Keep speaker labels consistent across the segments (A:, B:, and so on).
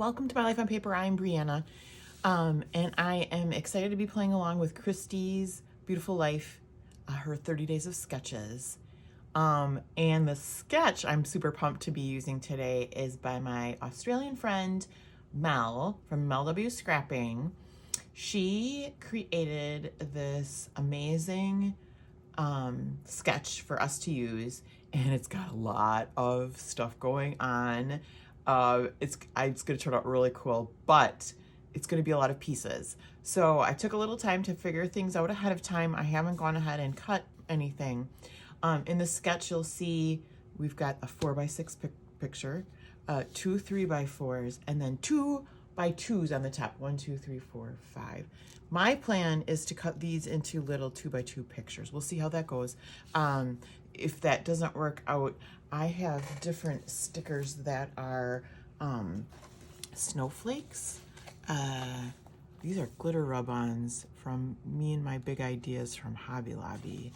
A: welcome to My Life on Paper. I'm Brianna, and I am excited to be playing along with Christy's Beautiful Life, her 30 Days of Sketches. And the sketch I'm super pumped to be using today is by my Australian friend, Mel, from Mel W. Scrapping. She created this amazing sketch for us to use, and it's got a lot of stuff going on. It's going to turn out really cool, but it's going to be a lot of pieces. So I took a little time to figure things out ahead of time. I haven't gone ahead and cut anything. In the sketch, you'll see we've got a 4x6 picture, 2 3x4s, and then 2x2s on the top. 1, 2, 3, 4, 5. My plan is to cut these into little 2x2 pictures. We'll see how that goes. If that doesn't work out, I have different stickers that are snowflakes. These are glitter rub-ons from me and my big ideas from Hobby Lobby.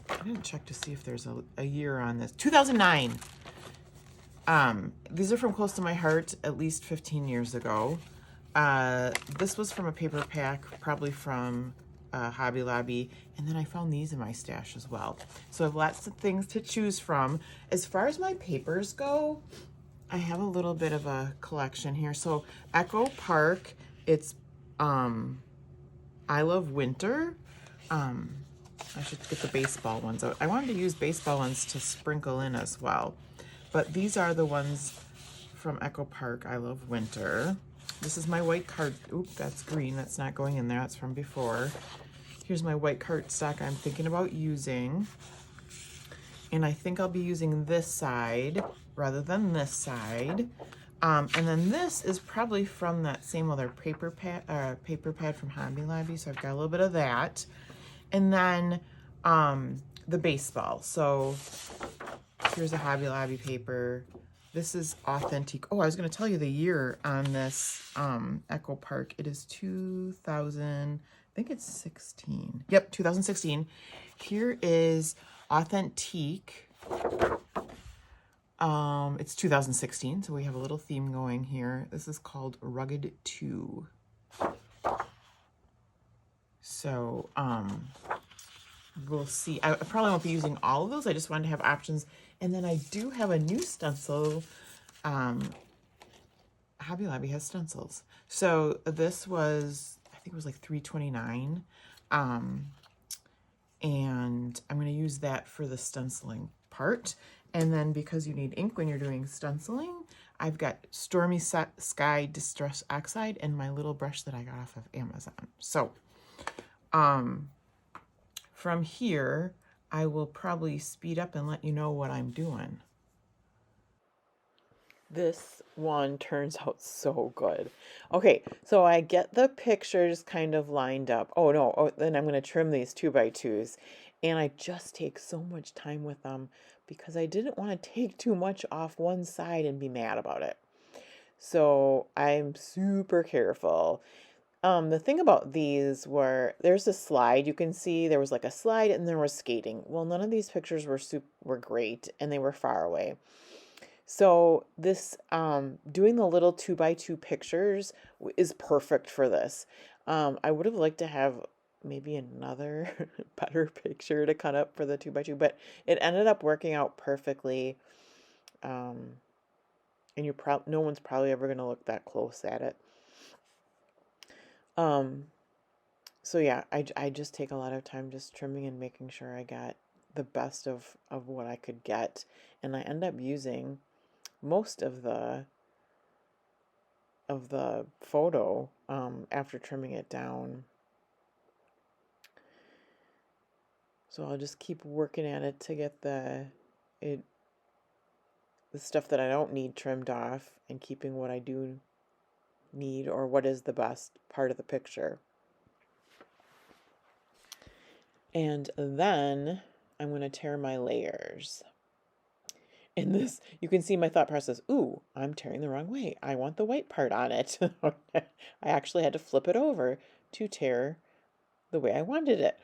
A: I didn't check to see if there's a year on this. 2009. These are from close to my heart, at least 15 years ago. This was from a paper pack, probably from Hobby Lobby, and then I found these in my stash as well. So I have lots of things to choose from. As far as my papers go, I have a little bit of a collection here. So Echo Park, it's I Love Winter. I should get the baseball ones out. I wanted to use baseball ones to sprinkle in as well, but these are the ones from Echo Park, I Love Winter. This is my white card. Oop, that's green. That's not going in there. That's from before. Here's my white cardstock I'm thinking about using. And I think I'll be using this side rather than this side. And then this is probably from that same other paper pad from Hobby Lobby. So I've got a little bit of that. And then the baseball. So here's a Hobby Lobby paper. This is authentic. Oh, I was going to tell you the year on this Echo Park. It is 2000, I think it's 16. Yep, 2016. Here is authentic. It's 2016, so we have a little theme going here. This is called Rugged 2. So, we'll see. I probably won't be using all of those. I just wanted to have options. And then I do have a new stencil. Hobby Lobby has stencils. So this was, I think it was like $3.29. And I'm going to use that for the stenciling part. And then because you need ink when you're doing stenciling, I've got Stormy Sky Distress Oxide and my little brush that I got off of Amazon. So, from here, I will probably speed up and let you know what I'm doing. This one turns out so good. Okay, so I get the pictures kind of lined up. Oh no, then I'm going to trim these 2x2s. And I just take so much time with them because I didn't want to take too much off one side and be mad about it. So I'm super careful. The thing about these there's a slide. You can see there was like a slide and there was skating. Well, none of these pictures were great and they were far away. So this, doing the little 2x2 pictures is perfect for this. I would have liked to have maybe another better picture to cut up for the 2x2, but it ended up working out perfectly. And no one's probably ever going to look that close at it. So yeah, I just take a lot of time just trimming and making sure I got the best of what I could get. And I end up using most of the photo after trimming it down. So I'll just keep working at it to get the stuff that I don't need trimmed off and keeping what I do need or what is the best part of the picture. And then I'm going to tear my layers. In this, you can see my thought process. Ooh, I'm tearing the wrong way. I want the white part on it. I actually had to flip it over to tear the way I wanted it.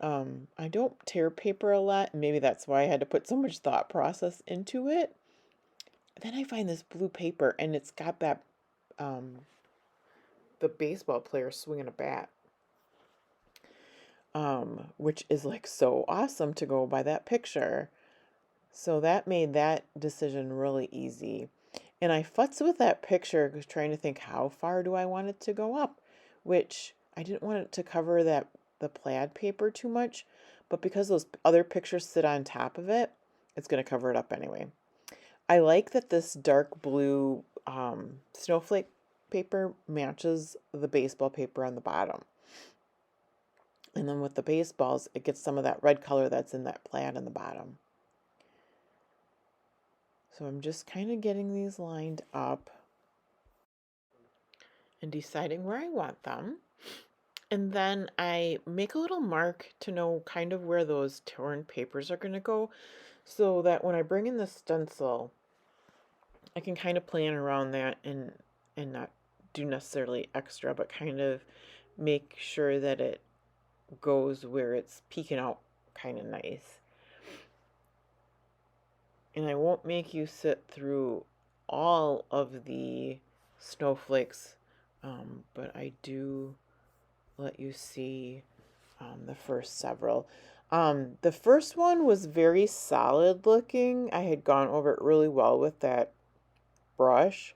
A: I don't tear paper a lot. Maybe that's why I had to put so much thought process into it. Then I find this blue paper and it's got that the baseball player swinging a bat, which is like so awesome to go by that picture. So that made that decision really easy. And I futz with that picture, trying to think how far do I want it to go up, which I didn't want it to cover the plaid paper too much, but because those other pictures sit on top of it, it's going to cover it up anyway. I like that this dark blue snowflake paper matches the baseball paper on the bottom. And then with the baseballs, it gets some of that red color that's in that plaid on the bottom. So I'm just kind of getting these lined up and deciding where I want them. And then I make a little mark to know kind of where those torn papers are going to go, so that when I bring in the stencil, I can kind of plan around that and not do necessarily extra, but kind of make sure that it goes where it's peeking out kind of nice. And I won't make you sit through all of the snowflakes, but I do let you see the first several. The first one was very solid looking. I had gone over it really well with that brush.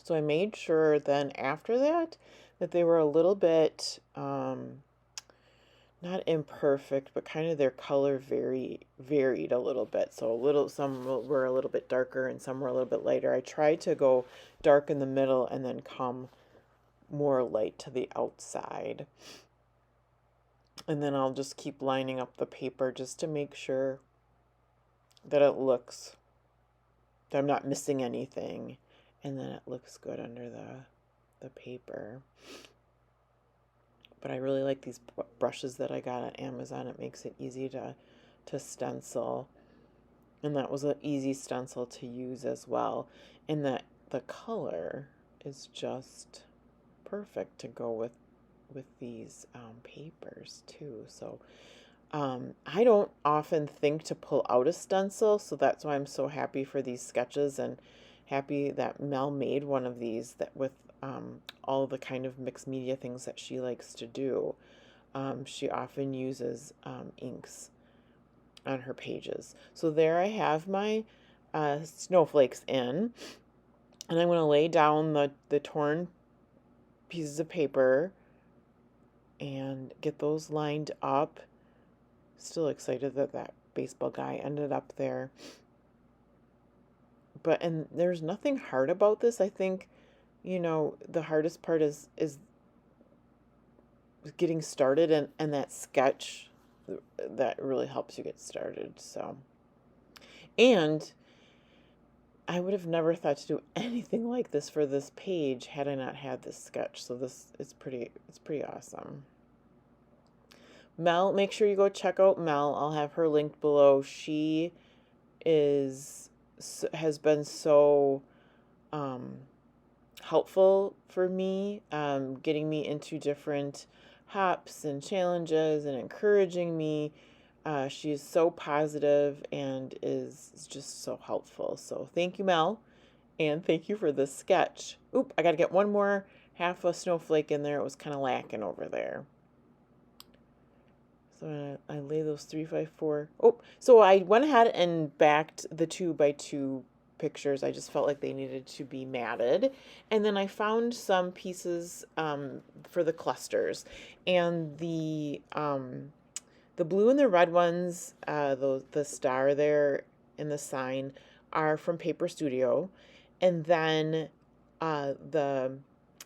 A: So I made sure then after that they were a little bit, not imperfect, but kind of their color varied a little bit. So some were a little bit darker and some were a little bit lighter. I tried to go dark in the middle and then come more light to the outside. And then I'll just keep lining up the paper just to make sure that it looks, that I'm not missing anything, and then it looks good under the paper. But I really like these brushes that I got at Amazon. It makes it easy to stencil. And that was an easy stencil to use as well. And that the color is just perfect to go with these papers too. So I don't often think to pull out a stencil, so that's why I'm so happy for these sketches and happy that Mel made one of these that with all the kind of mixed media things that she likes to do. She often uses inks on her pages. So there I have my snowflakes in, and I'm going to lay down the torn pieces of paper and get those lined up. Still excited that that baseball guy ended up there. And there's nothing hard about this. I think, you know, the hardest part is getting started, and that sketch that really helps you get started. So, and I would have never thought to do anything like this for this page had I not had this sketch. So this is pretty awesome. Mel, make sure you go check out Mel. I'll have her linked below. She has been so helpful for me, getting me into different hops and challenges and encouraging me. She is so positive and is just so helpful. So thank you, Mel, and thank you for this sketch. Oop, I got to get one more half a snowflake in there. It was kind of lacking over there. So I lay those 3x4. Oh, so I went ahead and backed the 2x2 pictures. I just felt like they needed to be matted. And then I found some pieces for the clusters. And the blue and the red ones, the star there and the sign, are from Paper Studio. And then the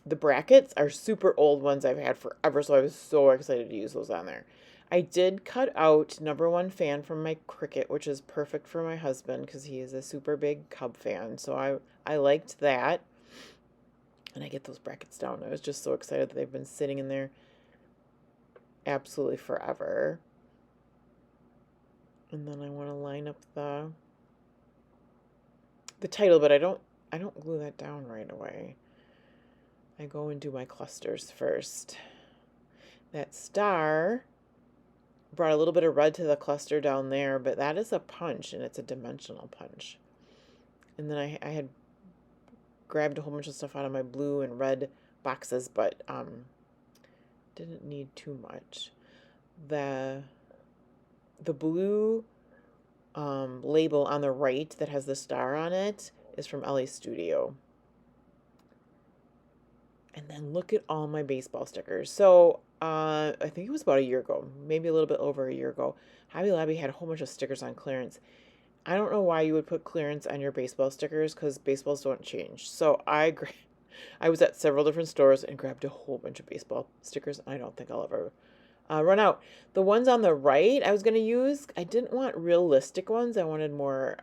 A: brackets are super old ones I've had forever, so I was so excited to use those on there. I did cut out #1 fan from my Cricut, which is perfect for my husband because he is a super big Cub fan. So I liked that. And I get those brackets down. I was just so excited that they've been sitting in there absolutely forever. And then I want to line up the title, but I don't glue that down right away. I go and do my clusters first. That star brought a little bit of red to the cluster down there, but that is a punch, and it's a dimensional punch. And then I had grabbed a whole bunch of stuff out of my blue and red boxes, but didn't need too much. The blue label on the right that has the star on it is from LA Studio. And then look at all my baseball stickers. So I think it was about a year ago, maybe a little bit over a year ago, Hobby Lobby had a whole bunch of stickers on clearance. I don't know why you would put clearance on your baseball stickers, because baseballs don't change. So I was at several different stores and grabbed a whole bunch of baseball stickers. I don't think I'll ever run out. The ones on the right I was going to use, I didn't want realistic ones. I wanted more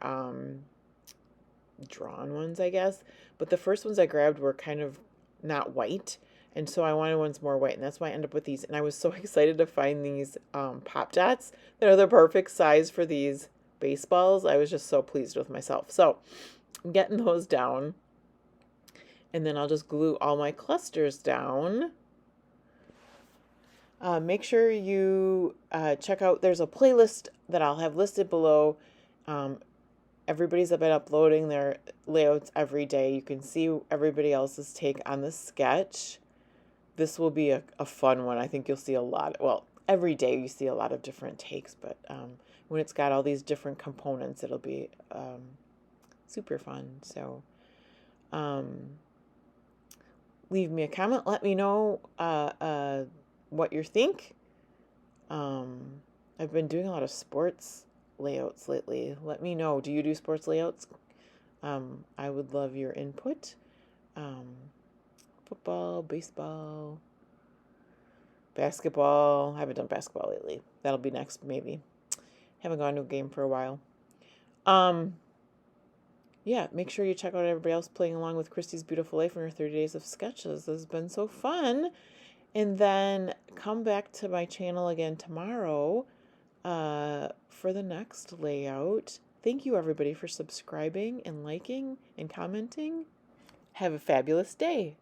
A: drawn ones, I guess. But the first ones I grabbed were kind of not white, and so I wanted ones more white, and that's why I ended up with these. And I was so excited to find these Pop Dots that are the perfect size for these baseballs. I was just so pleased with myself. So I'm getting those down, and then I'll just glue all my clusters down. Make sure you check out, there's a playlist that I'll have listed below. Everybody's been uploading their layouts every day. You can see everybody else's take on the sketch. This will be a fun one. I think you'll see a lot. Well, every day you see a lot of different takes, but when it's got all these different components, it'll be super fun. So leave me a comment. Let me know what you think. I've been doing a lot of sports layouts lately. Let me know. Do you do sports layouts? I would love your input. Football, baseball, basketball. I haven't done basketball lately. That'll be next, maybe. Haven't gone to a game for a while. Yeah, make sure you check out everybody else playing along with Christy's Beautiful Life and her 30 days of sketches. This has been so fun. And then come back to my channel again tomorrow for the next layout. Thank you, everybody, for subscribing and liking and commenting. Have a fabulous day.